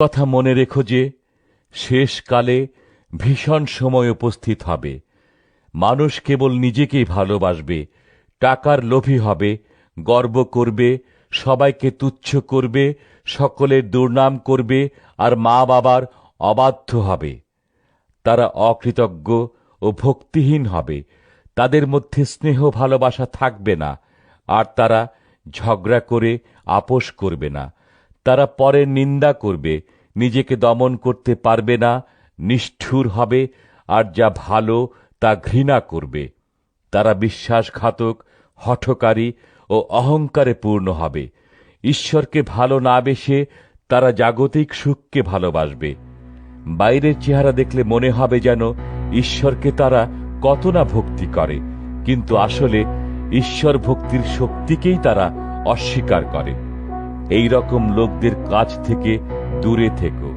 কথা মনে রেখো যে শেষকালে ভীষণ সময় উপস্থিত হবে। মানুষ কেবল নিজেকেই ভালোবাসবে, টাকার লোভী হবে, গর্ব করবে, সবাইকে তুচ্ছ করবে, সকলের দুর্নাম করবে আর মা বাবার অবাধ্য হবে। তারা অকৃতজ্ঞ ও ভক্তিহীন হবে, তাদের মধ্যে স্নেহ ভালোবাসা থাকবে না, আর তারা ঝগড়া করে আপোস করবে না। তারা পরের নিন্দা করবে, নিজেকে দমন করতে পারবে না, নিষ্ঠুর হবে আর যা ভালো তা ঘৃণা করবে। তারা বিশ্বাসঘাতক, হঠকারী ও অহংকারে পূর্ণ হবে। ঈশ্বরকে ভালো না বেসে তারা জাগতিক সুখকে ভালোবাসবে। বাইরের চেহারা দেখলে মনে হবে যেন ঈশ্বরকে তারা কত না ভক্তি করে, কিন্তু আসলে ঈশ্বর ভক্তির শক্তিকেই তারা অস্বীকার করে। এই রকম লোকদের কাছ থেকে দূরে থেকো।